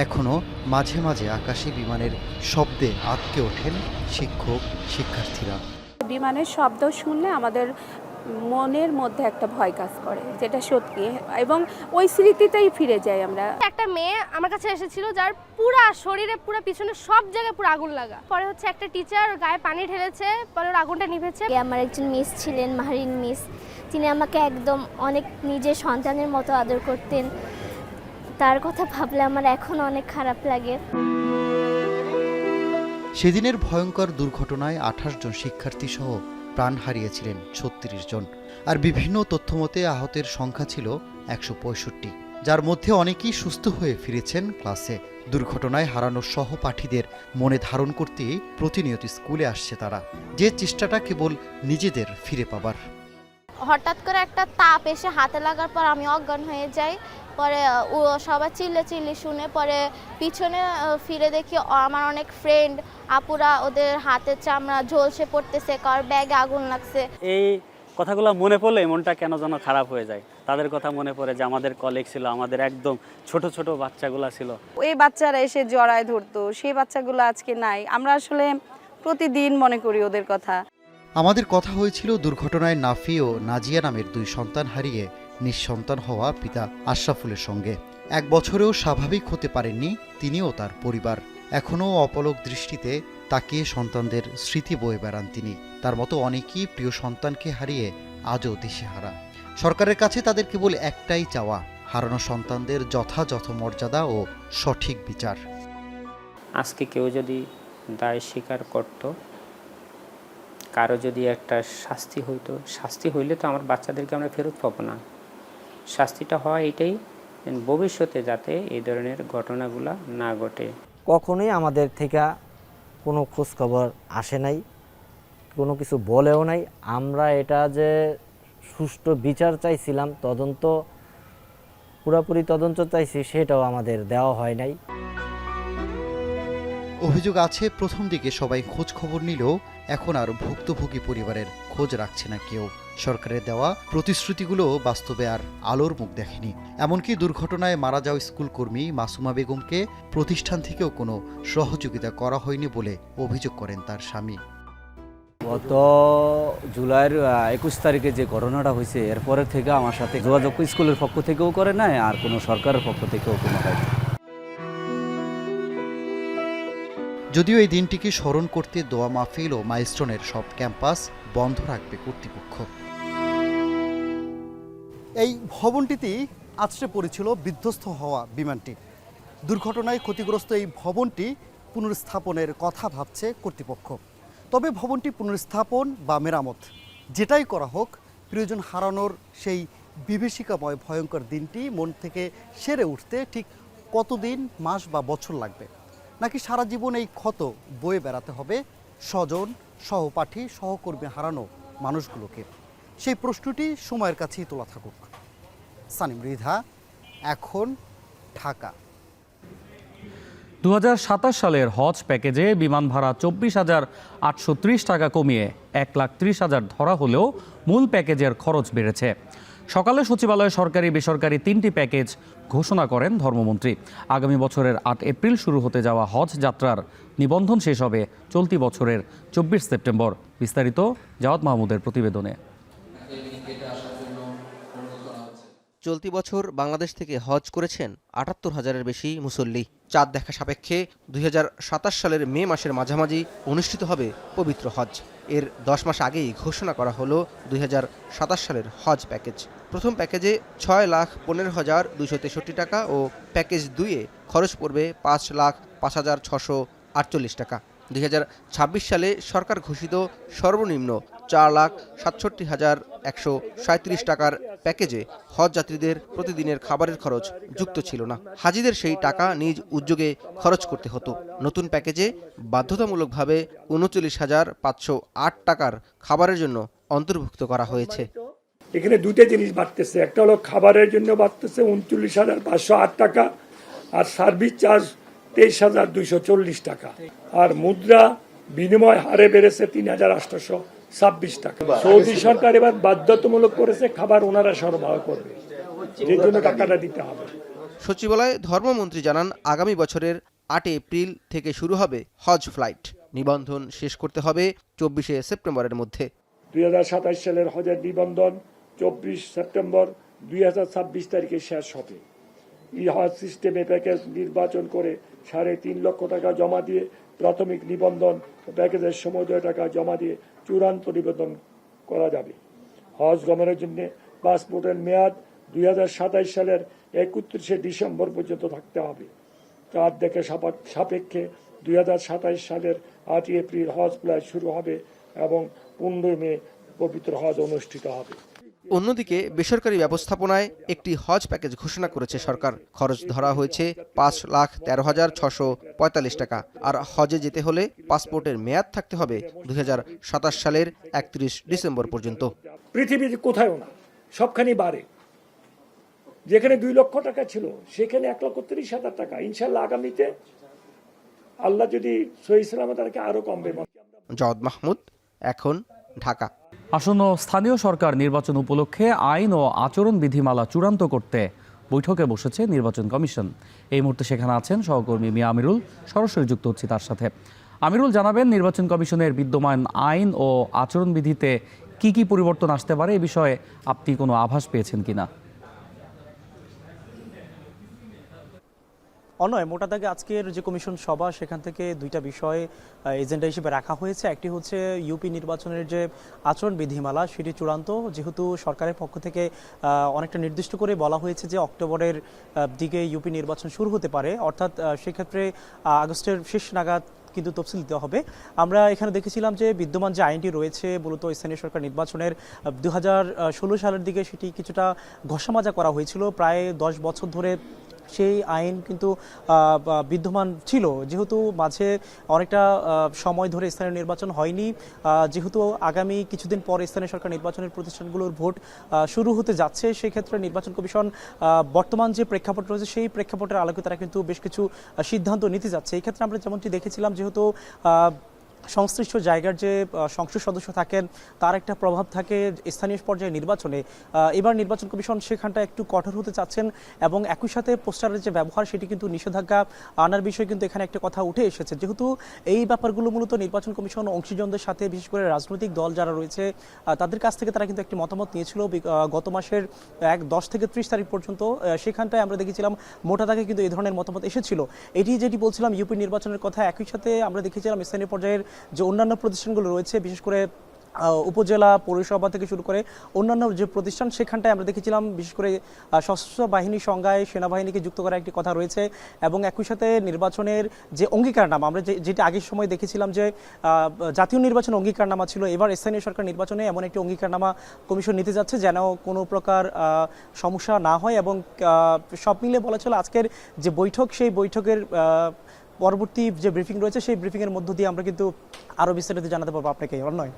এখনও মাঝে মাঝে আকাশে বিমানের শব্দে আটকে ওঠেন শিক্ষক, শিক্ষার্থীরা। বিমানের শব্দ শুনলে আমাদের মনের মধ্যে একটা ভয় কাজ করে, যেটা সত্যি, এবং ওই স্মৃতিতেই ফিরে যাই আমরা। একটা মেয়ে আমার কাছে এসেছিল যার পুরা শরীরে, পুরা পিছনে সব জায়গায় পুরো আগুন লাগা। পরে হচ্ছে একটা টিচার গায়ে পানি ঢেলেছে, পরে ওর আগুনটা নিভেছে। আমার একজন মিস ছিলেন, মাহরিন মিস, তিনি আমাকে একদম অনেক নিজের সন্তানের মতো আদর করতেন। তার কথা ভাবলে আমার এখন অনেক খারাপ লাগে। সেদিনের ভয়ঙ্কর দুর্ঘটনায় 28 জন শিক্ষার্থী সহ প্রাণ হারিয়েছিলেন 36 জন, আর বিভিন্ন তথ্যমতে আহতের সংখ্যা ছিল 165, যার মধ্যে অনেকেই সুস্থ হয়ে ফিরেছেন ক্লাসে। দুর্ঘটনায় হারানো সহপাঠীদের মনে ধারণ করতেই প্রতিনিয়ত স্কুলে আসছে তারা, যে চেষ্টাটা কেবল নিজেদের ফিরে পাবার। হঠাৎ করে একটা তাপ এসে হাতে লাগার পর আমি অজ্ঞান হয়ে যাই। পরে ও সবাই চিল্লি শুনে পরে পিছনে ফিরে দেখি আমার অনেক ফ্রেন্ড আপুরা, ওদের হাতের চামড়া ঝলসে পড়তেছে, কার ব্যাগে আগুন লাগছে। এই কথাগুলো মনে পড়লে মনটা কেন যেন খারাপ হয়ে যায়। তাদের কথা মনে পড়ে যে আমাদের কলিগ ছিল, আমাদের একদম ছোট ছোট বাচ্চাগুলো ছিল, ওই বাচ্চারা এসে জড়ায় ধরতো, সেই বাচ্চাগুলো আজকে নাই। আমরা আসলে প্রতিদিন মনে করি ওদের কথা। আমাদের কথা হয়েছিল দুর্ঘটনায় নাফি ও নাজিয়া নামের 2 সন্তান হারিয়ে নিঃসন্তান হওয়া পিতা আশরাফুলের সঙ্গে। এক বছরেও স্বাভাবিক হতে পারেননি তিনি ও তার পরিবার। এখনও অপলক দৃষ্টিতে তাকিয়ে সন্তানদের স্মৃতি বয়ে বেড়ান তিনি। তার মতো অনেকেই প্রিয় সন্তানকে হারিয়ে আজও দিশেহারা। সরকারের কাছে তাদের কেবল একটাই চাওয়া, হারানো সন্তানদের যথাযথ মর্যাদা ও সঠিক বিচার। আজকে কেউ যদি দায় স্বীকার করত, কারো যদি একটা শাস্তি হইতো, শাস্তি হইলে তো আমার বাচ্চাদেরকে আমরা ফেরত পাবো না। শাস্তিটা হওয়া এটাই ভবিষ্যতে যাতে এই ধরনের ঘটনাগুলো না ঘটে। কখনোই আমাদের থেকে কোনো খোঁজখবর আসে নাই, কোনো কিছু বলেও নাই। আমরা এটা যে সুষ্ঠু বিচার চাইছিলাম, পুরোপুরি তদন্ত চাইছি, সেটাও আমাদের দেওয়া হয় নাই। অভিযোগ আছে প্রথম দিকে সবাই খোঁজ খবর নিলেও এখন আর ভুক্তভোগী পরিবারের খোঁজ রাখছে না কেউ। সরকারের দেওয়া প্রতিশ্রুতিগুলো বাস্তবে আর আলোর মুখ দেখেনি। এমনকি দুর্ঘটনায় মারা যাওয়া স্কুলকর্মী মাসুমা বেগমকে প্রতিষ্ঠান থেকেও কোনো সহযোগিতা করা হয়নি বলে অভিযোগ করেন তার স্বামী। গত জুলাইয়ের 21 তারিখে যে ঘটনাটা হয়েছে, এরপরের থেকে আমার সাথে যোগাযোগ স্কুলের পক্ষ থেকেও করে নাই, আর কোনো সরকারের পক্ষ থেকেও কোনো হয়। যদিও এই দিনটিকে স্মরণ করতে দোয়া মাহফিল ও মাইলস্টোনের সব ক্যাম্পাস বন্ধ রাখবে কর্তৃপক্ষ। এই ভবনটিতেই আছড়ে পড়েছিল বিধ্বস্ত হওয়া বিমানটি। দুর্ঘটনায় ক্ষতিগ্রস্ত এই ভবনটি পুনর্স্থাপনের কথা ভাবছে কর্তৃপক্ষ। তবে ভবনটি পুনর্স্থাপন বা মেরামত যেটাই করা হোক, প্রিয়জন হারানোর সেই বিভীষিকাময় ভয়ঙ্কর দিনটি মন থেকে সেরে উঠতে ঠিক কতদিন, মাস বা বছর লাগবে? নাকি সারা জীবন এই ক্ষত বয়ে বেড়াতে হবে স্বজন, সহপাঠী, সহকর্মী হারানো মানুষগুলোকে? সেই প্রশ্নটি সময়ের কাছেই তোলা থাকুক। সানিম মৃধা, এখন, ঢাকা। 2027 সালের হজ প্যাকেজে বিমান ভাড়া 24,830 টাকা কমিয়ে 1,30,000 ধরা হলেও মূল প্যাকেজের খরচ বেড়েছে। সকালে সচিবালয়ে সরকারি বেসরকারি 3টি প্যাকেজ ঘোষণা করেন ধর্মমন্ত্রী। আগামী বছরের 8 এপ্রিল শুরু হতে যাওয়া হজ যাত্রার নিবন্ধন শেষ হবে চলতি বছরের 24 সেপ্টেম্বর। বিস্তারিত জাওয়াদ মাহমুদের প্রতিবেদনে। চলতি বছর বাংলাদেশ থেকে হজ করেছেন ৭৮,000-এর বেশি মুসল্লি। চাঁদ দেখা সাপেক্ষে 2027 সালের মে মাসের মাঝামাঝি অনুষ্ঠিত হবে পবিত্র হজ। এর 10 মাস আগেই ঘোষণা করা হলো 2027 সালের হজ প্যাকেজ। প্রথম প্যাকেজে 6,15,263 টাকা ও প্যাকেজ 2-এ খরচ পড়বে 5,05,648 টাকা। 2026 সালে সরকার ঘোষিত সর্বনিম্ন 4,67,137 টাকার প্যাকেজে হজ যাত্রীদের প্রতিদিনের খাবারের খরচ যুক্ত ছিল না। হাজিদের সেই টাকা নিজ উদ্যোগে খরচ করতে হতো। নতুন প্যাকেজে বাধ্যতামূলকভাবে 39,508 টাকার খাবারের জন্য অন্তর্ভুক্ত করা হয়েছে। এখানে দুটো জিনিস বাড়তেছে, একটা হলো খাবারের জন্য বাড়তেছে 39,508 টাকা, আর সার্ভিস চার্জ 23,240 টাকা, আর মুদ্রা বিনিময় হারে বেড়েছে 3,826 টাকা। সৌদি সরকার এবার বাধ্যতামূলক করেছে খাবার ওনারা সরবরাহ করবে, যে জন্য টাকাটা দিতে হবে। সচিবালয়ে ধর্মমন্ত্রী জানান, আগামী বছরের 8 এপ্রিল থেকে শুরু হবে হজ ফ্লাইট। নিবন্ধন শেষ করতে হবে 24 সেপ্টেম্বরের মধ্যে। 2027 সালের হজের নিবন্ধন 24 সেপ্টেম্বর 2026 তারিখে শেষ হবে। এই হজ সিস্টেমে প্যাকেজ নির্বাচন করে 3.5 লক্ষ টাকা জমা দিয়ে প্রাথমিক নিবন্ধন ও প্যাকেজের সমুদয় টাকা জমা দিয়ে চূড়ান্ত নিবন্ধন করা যাবে। হজ গমনের জন্য পাসপোর্টের মেয়াদ 2027 সালের 31 ডিসেম্বর পর্যন্ত থাকতে হবে। চাঁদ দেখে সাপেক্ষে 2027 সালের 8 এপ্রিল হজ ফ্লাইট শুরু হবে এবং 15 মে পবিত্র হজ অনুষ্ঠিত হবে। অন্যদিকে বেসরকারি ব্যবস্থাপনায় একটি হজ প্যাকেজ ঘোষণা করেছে সরকার। খরচ ধরা হয়েছে 5,13,645 টাকা। আর হজে যেতে হলে পাসপোর্টের মেয়াদ থাকতে হবে 2027 সালের 31 ডিসেম্বর পর্যন্ত। পৃথিবীতে কোথাও না, সবখানি বাড়ে। যেখানে 2 লক্ষ টাকা ছিল সেখানে 1,30,000 টাকা। ইনশাল্লাহ আগামীতে আল্লাহ যদি সহি সালামত রাখে আরো কমবে। জাওয়াদ মাহমুদ, এখন, ঢাকা। আসন্ন স্থানীয় সরকার নির্বাচন উপলক্ষে আইন ও আচরণ বিধিমালা চূড়ান্ত করতে বৈঠকে বসেছে নির্বাচন কমিশন। এই মুহূর্তে সেখানে আছেন সহকর্মী মিয়া আমিরুল, সরাসরি যুক্ত হচ্ছি তার সাথে। আমিরুল, জানাবেন নির্বাচন কমিশনের বিদ্যমান আইন ও আচরণ বিধিতে কি কি পরিবর্তন আসতে পারে, এ বিষয়ে আপনি কোনো আভাস পেয়েছেন কিনা? অনয় মোটা দাগে আজকের যে কমিশন সভা সেখান থেকে দুইটা বিষয় এজেন্ডা হিসেবে রাখা হয়েছে। একটি হচ্ছে ইউপি নির্বাচনের যে আচরণ বিধিমালা সেটি চূড়ান্ত, যেহেতু সরকারের পক্ষ থেকে অনেকটা নির্দিষ্ট করে বলা হয়েছে যে অক্টোবরের দিকে ইউপি নির্বাচন শুরু হতে পারে, অর্থাৎ সেক্ষেত্রে আগস্টের শেষ নাগাদ কিন্তু তফসিল দিতে হবে। আমরা এখানে দেখেছিলাম যে বিদ্যমান যে আইনটি রয়েছে মূলত স্থানীয় সরকার নির্বাচনের 2016 সালের দিকে সেটি কিছুটা ঘষামাজা করা হয়েছিল। প্রায় 10 বছর ধরে সেই আইন কিন্তু বিদ্যমান ছিল, যেহেতু মাঝে অনেকটা সময় ধরে স্থানীয় নির্বাচন হয়নি, যেহেতু আগামী কিছুদিন পর স্থানীয় সরকার নির্বাচনের প্রতিষ্ঠানগুলোর ভোট শুরু হতে যাচ্ছে, সেক্ষেত্রে নির্বাচন কমিশন বর্তমান যে প্রেক্ষাপট রয়েছে সেই প্রেক্ষাপটের আলোকে তারা কিন্তু বেশ কিছু সিদ্ধান্ত নিতে যাচ্ছে। এই ক্ষেত্রে আমরা যেমনটি দেখেছিলাম, যেহেতু সংশ্লিষ্ট জায়গার যে সংসদ সদস্য থাকেন তার একটা প্রভাব থাকে স্থানীয় পর্যায়ে নির্বাচনে, এবার নির্বাচন কমিশন সেখানটা একটু কঠোর হতে চাচ্ছেন এবং একই সাথে পোস্টারের যে ব্যবহার সেটি কিন্তু নিষেধাজ্ঞা আনার বিষয়ে কিন্তু এখানে একটা কথা উঠে এসেছে। যেহেতু এই ব্যাপারগুলো মূলত নির্বাচন কমিশন অংশীজনদের সাথে, বিশেষ করে রাজনৈতিক দল যারা রয়েছে তাদের কাছ থেকে তারা কিন্তু একটি মতামত নিয়েছিল গত মাসের 10 থেকে 30 তারিখ পর্যন্ত। সেখানটায় আমরা দেখেছিলাম মোটা দাগে কিন্তু এই ধরনের মতামত এসেছিল। এটি যেটি বলছিলাম ইউপি নির্বাচনের কথা, একই সাথে আমরা দেখেছিলাম স্থানীয় পর্যায়ের যে অন্যান্য প্রতিষ্ঠানগুলো রয়েছে, বিশেষ করে উপজেলা পৌরসভা থেকে শুরু করে অন্যান্য যে প্রতিষ্ঠান, সেখানটায় আমরা দেখেছিলাম বিশেষ করে সশস্ত্র বাহিনী সংজ্ঞায় সেনাবাহিনীকে যুক্ত করার একটি কথা রয়েছে এবং একই সাথে নির্বাচনের যে অঙ্গীকারনামা, আমরা যেটি আগের সময় দেখেছিলাম যে জাতীয় নির্বাচন অঙ্গীকারনামা ছিল, এবার স্থানীয় সরকার নির্বাচনে এমন একটি অঙ্গীকারনামা কমিশন নিতে যাচ্ছে যেন কোনো প্রকার সমস্যা না হয়। এবং সব মিলে বলা ছিল আজকের যে বৈঠক, সেই বৈঠকের পরবর্তী যে ব্রিফিং রয়েছে সেই ব্রিফিংয়ের মধ্য দিয়ে আমরা কিন্তু আরও বিস্তারিত জানাতে পারবো আপনাকে। নয়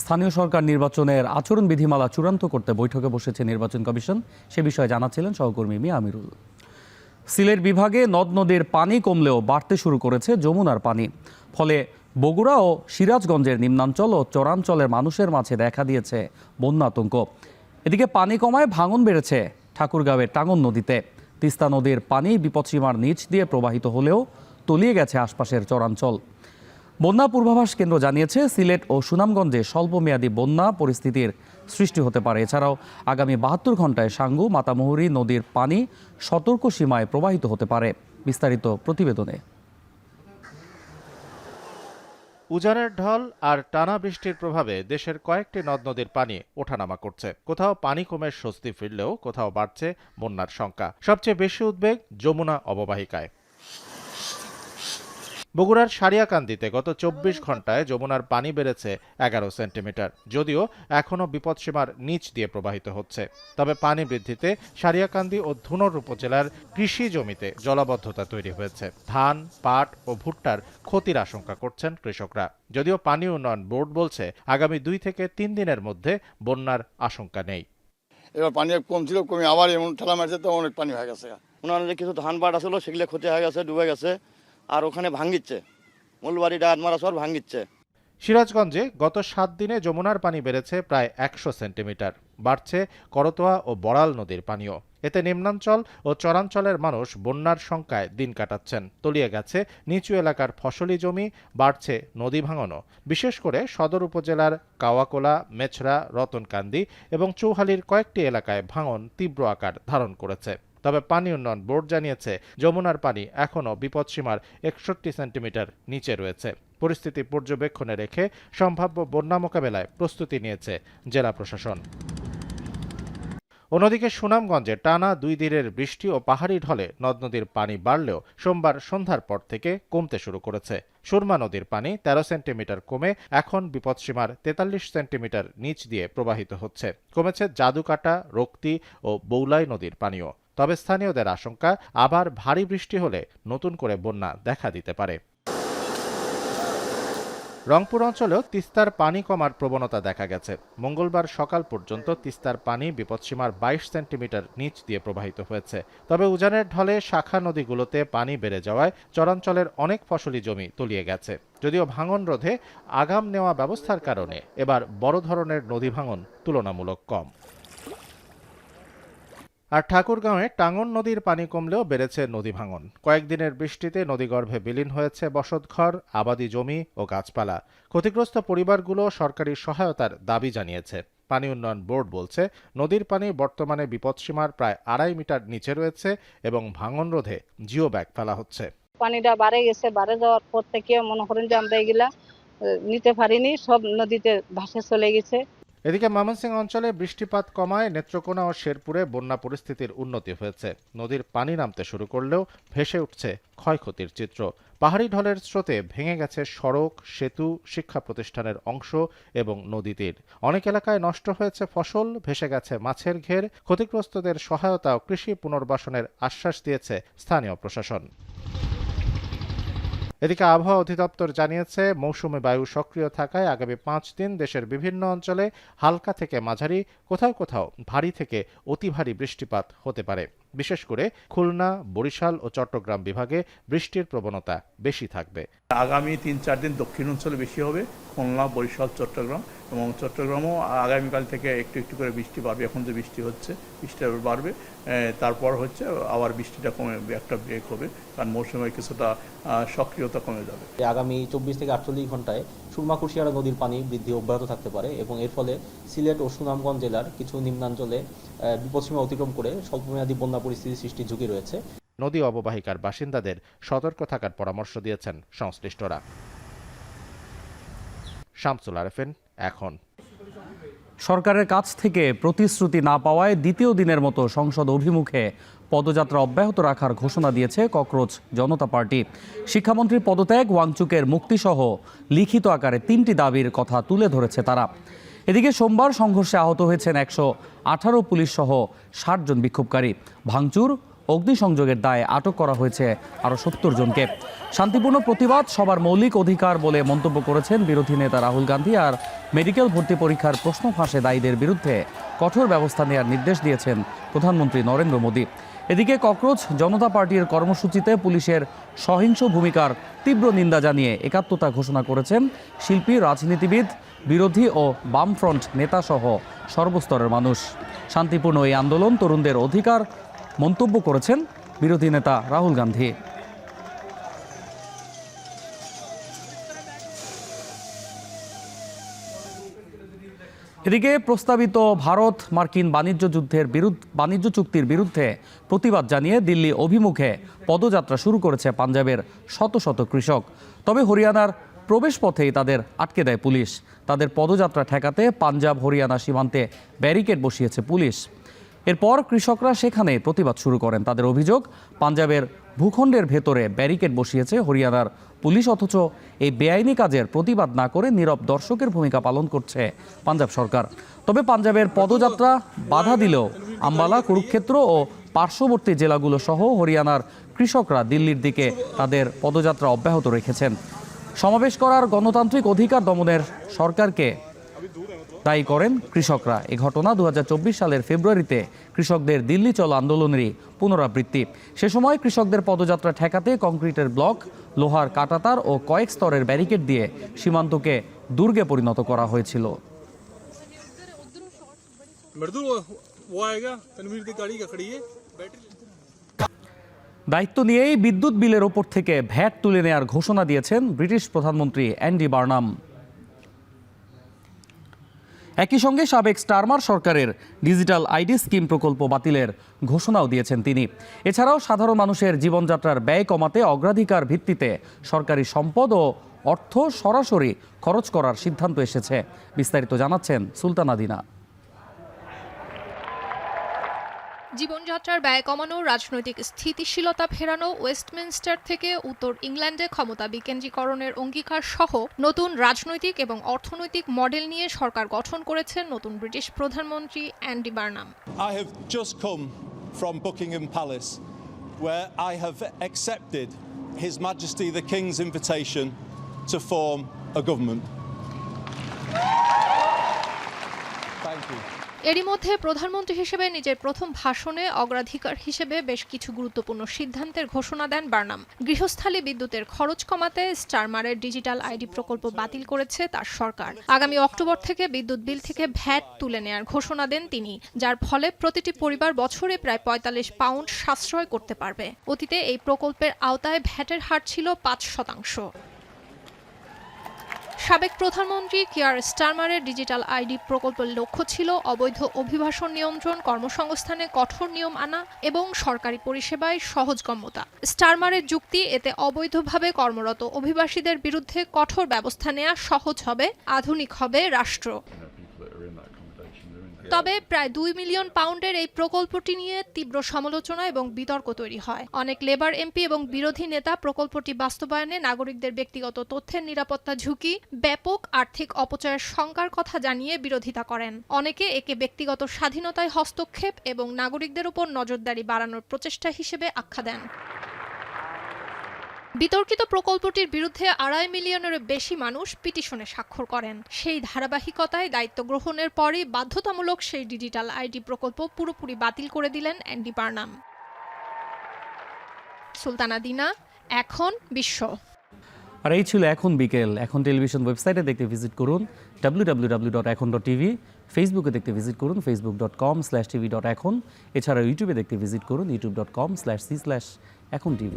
স্থানীয় সরকার নির্বাচনের আচরণ বিধিমালা চূড়ান্ত করতে বৈঠকে বসেছে নির্বাচন কমিশন, সে বিষয়ে জানাচ্ছিলেন সহকর্মী মিয়া আমিরুল। সিলেট বিভাগে নদ নদীর পানি কমলেও বাড়তে শুরু করেছে যমুনার পানি, ফলে বগুড়া ও সিরাজগঞ্জের নিম্নাঞ্চল ও চরাঞ্চলের মানুষের মাঝে দেখা দিয়েছে বন্যাতঙ্ক। এদিকে পানি কমায় ভাঙন বেড়েছে ঠাকুরগাঁওয়ের টাঙ্গন নদীতে। তিস্তা নদীর পানি বিপদসীমার নিচ দিয়ে প্রবাহিত হলেও তলিয়ে গেছে আশপাশের চরাঞ্চল। বন্যা পূর্বাভাস কেন্দ্র জানিয়েছে সিলেট ও সুনামগঞ্জে স্বল্পমেয়াদী বন্যা পরিস্থিতির সৃষ্টি হতে পারে। এছাড়াও আগামী 72 ঘন্টায় সাঙ্গু মাতামুহুরী নদীর পানি সতর্ক সীমায় প্রবাহিত হতে পারে। বিস্তারিত প্রতিবেদনে। উজানের ঢল আর টানা বৃষ্টির প্রভাবে দেশের কয়েকটি নদ নদীর পানি ওঠানামা করছে। কোথাও পানি কমে স্বস্তি ফিরলেও কোথাও বাড়ছে বন্যার শঙ্কা। সবচেয়ে বেশি উদ্বেগ যমুনা অববাহিকায়। বগুড়ার সারিয়াকান্দিতে গত 24 ঘন্টায় যমুনার পানি বেড়েছে 11 সেন্টিমিটার, যদিও এখনও বিপদসীমার নিচ দিয়ে প্রবাহিত হচ্ছে। তবে পানি বৃদ্ধিতে সারিয়াকান্দি ও ধুনট উপজেলার কৃষি জমিতে জলাবদ্ধতা তৈরি হয়েছে। ধান, পাট ও ভুট্টার ক্ষতির আশঙ্কা করছেন কৃষকরা। যদিও পানি উন্নয়ন বোর্ড বলছে আগামী 2 থেকে 3 দিনের মধ্যে বন্যার আশঙ্কা নেই। এবার পানি কম ছিল, কমে আবার এমন ঠেলা মারছে, তো অনেক পানি হয়ে গেছে। ওনার কিছু ধান পাট আসলো সেগুলো ক্ষতি হয়ে গেছে, ডুবে গেছে, আর ওখানে ভাঙ্গিচ্ছে, মূলবাড়ি ডায়াত মারা সর ভাঙ্গিচ্ছে। সিরাজগঞ্জে গত 7 দিনে যমুনার পানি বেড়েছে প্রায় 100 সেন্টিমিটার। বাড়ছে করতোয়া ও বড়াল নদীর পানিও। এতে নিম্নাঞ্চল ও চরাঞ্চলের মানুষ বন্যার শঙ্কায় দিন কাটাচ্ছেন। তলিয়ে গেছে নিচু এলাকার ফসলি জমি, বাড়ছে নদী ভাঙনও। বিশেষ করে সদর উপজেলার কাওয়াকোলা, মেছরা, রতনকান্দি এবং চৌহালির কয়েকটি এলাকায় ভাঙন তীব্র আকার ধারণ করেছে। তবে পানি উন্নয়ন বোর্ড জানিয়েছে যমুনার পানি এখনও বিপদসীমার 61 সেন্টিমিটার নিচে রয়েছে। পরিস্থিতি পর্যবেক্ষণে রেখে সম্ভাব্য বন্যা মোকাবেলায় প্রস্তুতি নিয়েছে জেলা প্রশাসন। অন্যদিকে সুনামগঞ্জে টানা 2 দিনের বৃষ্টি ও পাহাড়ি ঢলে নদ নদীর পানি বাড়লেও সোমবার সন্ধ্যার পর থেকে কমতে শুরু করেছে। সুরমা নদীর পানি 13 সেন্টিমিটার কমে এখন বিপদসীমার 43 সেন্টিমিটার নিচ দিয়ে প্রবাহিত হচ্ছে। কমেছে জাদুকাটা, রক্তি ও বৌলাই নদীর পানিও। তবে স্থানীয়দের আশঙ্কা আবার ভারী বৃষ্টি হলে নতুন করে বন্যা দেখা দিতে পারে। রংপুর অঞ্চলেও তিস্তার পানি কমার প্রবণতা দেখা গেছে। মঙ্গলবার সকাল পর্যন্ত তিস্তার পানি বিপদসীমার 22 সেন্টিমিটার নিচ দিয়ে প্রবাহিত হয়েছে। তবে উজানের ঢলে শাখা নদীগুলোতে পানি বেড়ে যাওয়ায় চরাঞ্চলের অনেক ফসলি জমি তলিয়ে গেছে। যদিও ভাঙন রোধে আগাম নেওয়া ব্যবস্থার কারণে এবার বড় ধরনের নদী ভাঙন তুলনামূলক কম। আর ঠাকুরগাঁওয়ে টাঙ্গন নদীর পানি কমলেও বেড়েছে নদী ভাঙন। কয়েকদিনের বৃষ্টিতে নদীগর্ভে বিলীন হয়েছে বসতঘর, আবাদি জমি ও গাছপালা। ক্ষতিগ্রস্ত পরিবারগুলো সরকারি সহায়তার দাবি জানিয়েছে। পানি উন্নয়ন বোর্ড বলছে, নদীর পানি বর্তমানে বিপদসীমার প্রায় 2.5 মিটার নিচে রয়েছে এবং ভাঙন রোধে জিও ব্যাগ ফেলা হচ্ছে। পানিটা বাড়ে গেছে, বাড়ে যাওয়ার পর থেকে মনে করেন যে আমরা এগুলা নিতে পারিনি, সব নদীতে ভাসে চলে গেছে। এদিকে ময়মনসিংহ অঞ্চলে বৃষ্টিপাত কমায় নেত্রকোনা ও শেরপুরে বন্যা পরিস্থিতির উন্নতি হয়েছে। নদীর পানি নামতে শুরু করলেও ভেসে উঠছে ক্ষয়ক্ষতির চিত্র। পাহাড়ি ঢলের স্রোতে ভেঙে গেছে সড়ক, সেতু, শিক্ষা প্রতিষ্ঠানের অংশ এবং নদী তীর। অনেক এলাকায় নষ্ট হয়েছে ফসল, ভেসে গেছে মাছের ঘের। ক্ষতিগ্রস্তদের সহায়তা ও কৃষি পুনর্বাসনের আশ্বাস দিয়েছে স্থানীয় প্রশাসন। এদিকে আবহাওয়া অধিদপ্তর জানিয়েছে, মৌসুমী বায়ু সক্রিয় থাকায় আগামী 5 দিন দেশের বিভিন্ন অঞ্চলে হালকা থেকে মাঝারি, কোথাও কোথাও ভারী থেকে অতি ভারী বৃষ্টিপাত হতে পারে। বিশেষ করে খুলনা, বরিশাল ও চট্টগ্রাম বিভাগে বৃষ্টির প্রবণতা বেশি থাকবে। আগামী 3-4 দিন দক্ষিণ অঞ্চলে বেশি হবে, খুলনা, বরিশাল, চট্টগ্রাম, এবং চট্টগ্রামও আগামীকাল থেকে একটু একটু করে বৃষ্টি বাড়বে। এখন যে বৃষ্টি হচ্ছে, বৃষ্টিটা বাড়বে, তারপর হচ্ছে আবার বৃষ্টিটা কমে একটা ব্রেক হবে, কারণ মৌসুমে কিছুটা সক্রিয়তা কমে যাবে। আগামী 24 থেকে 48 ঘন্টায় সুরমা কুশিয়ারা নদীর পানি বৃদ্ধি অব্যাহত থাকতে পারে এবং এর ফলে সিলেট ও সুনামগঞ্জ জেলার কিছু নিম্নাঞ্চলে বিপদসীমা অতিক্রম করে স্বল্পমেয়াদী বন্যা পরিস্থিতি সৃষ্টির ঝুঁকি রয়েছে। নদী অববাহিকার বাসিন্দাদের সতর্ক থাকার পরামর্শ দিয়েছেন সংশ্লিষ্টরা। শামসুল আরেফিন, এখন। সরকারের কাছ থেকে প্রতিশ্রুতি না পাওয়ায় দ্বিতীয় দিনের মতো সংসদ অভিমুখে পদযাত্রা অব্যাহত রাখার ঘোষণা দিয়েছে ককরোচ জনতা পার্টি। শিক্ষামন্ত্রীর পদত্যাগ, ওয়াংচুকের মুক্তিসহ লিখিত আকারে 3টি দাবির কথা তুলে ধরেছে তারা। এদিকে সোমবার সংঘর্ষে আহত হয়েছেন 118 পুলিশ সহ 60 জন বিক্ষোভকারী। ভাঙচুর, অগ্নিসংযোগের দায়ে আটক করা হয়েছে আরও 70 জনকে। শান্তিপূর্ণ প্রতিবাদ সবার মৌলিক অধিকার বলে মন্তব্য করেছেন বিরোধী নেতা রাহুল গান্ধী। আর মেডিকেল ভর্তি পরীক্ষার প্রশ্ন ফাঁসে দায়ীদের বিরুদ্ধে কঠোর ব্যবস্থা নেওয়ার নির্দেশ দিয়েছেন প্রধানমন্ত্রী নরেন্দ্র মোদী। এদিকে ককরোচ জনতা পার্টির কর্মসূচিতে পুলিশের সহিংস ভূমিকার তীব্র নিন্দা জানিয়ে একাত্মতা ঘোষণা করেছেন শিল্পী, রাজনীতিবিদ, বিরোধী ও বামফ্রন্ট নেতাসহ সর্বস্তরের মানুষ। শান্তিপূর্ণ এই আন্দোলন তরুণদের অধিকার মন্তব্য করেছেন বিরোধী নেতা রাহুল গান্ধী। এদিকে প্রস্তাবিত ভারত মার্কিন বাণিজ্য চুক্তির বিরুদ্ধে প্রতিবাদ জানিয়ে দিল্লি অভিমুখে পদযাত্রা শুরু করেছে পাঞ্জাবের শত শত কৃষক। তবে হরিয়ানার প্রবেশ পথেই তাদের আটকে দেয় পুলিশ। তাদের পদযাত্রা ঠেকাতে পাঞ্জাব হরিয়ানা সীমান্তে ব্যারিকেড বসিয়েছে পুলিশ। এরপর কৃষকরা সেখানে প্রতিবাদ শুরু করেন। তাদের অভিযোগ, পাঞ্জাবের ভূখণ্ডের ভেতরে ব্যারিকেড বসিয়েছে হরিয়ানার পুলিশ, অথচ এই বেআইনি কাজের প্রতিবাদ না করে নীরব দর্শকের ভূমিকা পালন করছে পাঞ্জাব সরকার। তবে পাঞ্জাবের পদযাত্রা বাধা দিলেও আম্বালা, কুরুক্ষেত্র ও পার্শ্ববর্তী জেলাগুলো সহ হরিয়ানার কৃষকরা দিল্লির দিকে তাদের পদযাত্রা অব্যাহত রেখেছেন। সমাবেশ করার গণতান্ত্রিক অধিকার দমনের সরকারকে দায়ী করেন কৃষকরা। এ ঘটনা 2024 সালের ফেব্রুয়ারিতে কৃষকদের দিল্লি চলো আন্দোলনেরই পুনরাবৃত্তি। সে সময় কৃষকদের পদযাত্রা ঠেকাতে কংক্রিটের ব্লক, লোহার কাঁটাতার ও কয়েক স্তরের ব্যারিকেড দিয়ে সীমান্তকে দুর্গে পরিণত করা হয়েছিল। দায়িত্ব নিয়েই বিদ্যুৎ বিলের ওপর থেকে ভ্যাট তুলে নেয়ার ঘোষণা দিয়েছেন ব্রিটিশ প্রধানমন্ত্রী অ্যান্ডি বার্নাম। একই সঙ্গে সাবেক স্টারমার সরকারের ডিজিটাল আইডি স্কিম প্রকল্প বাতিলের ঘোষণাও দিয়েছেন তিনি। এছাড়াও সাধারণ মানুষের জীবনযাত্রার ব্যয় কমাতে অগ্রাধিকার ভিত্তিতে সরকারি সম্পদ ও অর্থ সরাসরি খরচ করার সিদ্ধান্ত এসেছে। বিস্তারিত জানাচ্ছেন সুলতানা দিনা। জীবনযাত্রার ব্যয় কমানো, রাজনৈতিক স্থিতিশীলতা ফেরানো, ওয়েস্টমিনস্টার থেকে উত্তর ইংল্যান্ডে ক্ষমতা বিকেন্দ্রীকরণের অঙ্গীকার সহ নতুন রাজনৈতিক এবং অর্থনৈতিক মডেল নিয়ে সরকার গঠন করেছেন নতুন ব্রিটিশ প্রধানমন্ত্রী Andy Barnum. I have just come from Buckingham Palace where I have accepted His Majesty the King's invitation to form a government. Thank you. এরই মধ্যে প্রধানমন্ত্রী হিসেবে নিজের প্রথম ভাষণে অগ্রাধিকার হিসেবে বেশ কিছু গুরুত্বপূর্ণ সিদ্ধান্তের ঘোষণা দেন বার্নাম। গৃহস্থালী বিদ্যুতের খরচ কমাতে স্টারমারের ডিজিটাল আইডি প্রকল্প বাতিল করেছে তার সরকার। আগামী অক্টোবর থেকে বিদ্যুৎ বিল থেকে ভ্যাট তুলে নেয়ার ঘোষণা দেন তিনি, যার ফলে প্রতিটি পরিবার বছরে প্রায় 45 পাউন্ড সাশ্রয় করতে পারবে। অতীতে এই প্রকল্পের আওতায় ভ্যাটের হার ছিল 5%। সাবেক প্রধানমন্ত্রী কিয়ার স্টারমারের ডিজিটাল আইডি প্রকল্পের লক্ষ্য ছিল অবৈধ অভিবাসন নিয়ন্ত্রণ, কর্মসংস্থানে কঠোর নিয়ম আনা এবং সরকারি পরিষেবায় সহজগম্যতা। স্টারমারের যুক্তি, এতে অবৈধভাবে কর্মরত অভিবাসীদের বিরুদ্ধে কঠোর ব্যবস্থা নেওয়া সহজ হবে, আধুনিক হবে রাষ্ট্র। তবে প্রায় 2 মিলিয়ন পাউন্ডের এই প্রকল্পটি নিয়ে তীব্র সমালোচনা এবং বিতর্ক তৈরি হয়। অনেক লেবার এমপি এবং বিরোধী নেতা প্রকল্পটি বাস্তবায়নে নাগরিকদের ব্যক্তিগত তথ্যের নিরাপত্তা ঝুঁকি, ব্যাপক আর্থিক অপচয়ের শঙ্কার কথা জানিয়ে বিরোধিতা করেন। অনেকে একে ব্যক্তিগত স্বাধীনতায় হস্তক্ষেপ এবং নাগরিকদের উপর নজরদারি বাড়ানোর প্রচেষ্টা হিসেবে আখ্যা দেন। বিতর্কিত প্রকল্পটির বিরুদ্ধে 2.5 মিলিয়নেরও বেশি মানুষ পিটিশনে স্বাক্ষর করেন। সেই ধারাবাহিকতায় দায়িত্ব গ্রহণের পরই বাধ্যতামূলক সেই ডিজিটাল আইডি প্রকল্প পুরোপুরি বাতিল করে দিলেন অ্যান্ডি বার্নাম। সুলতানা দিনা, এখন বিশ্ব। আর এই ছিল এখন বিকেল। এখন টেলিভিশন ওয়েবসাইটে দেখতে ভিজিট করুন www.ekon.tv, ফেসবুকে দেখতে ভিজিট করুন facebook.com/tv.ekon, এছাড়া ইউটিউবে দেখতে ভিজিট করুন youtube.com/c/ekontv।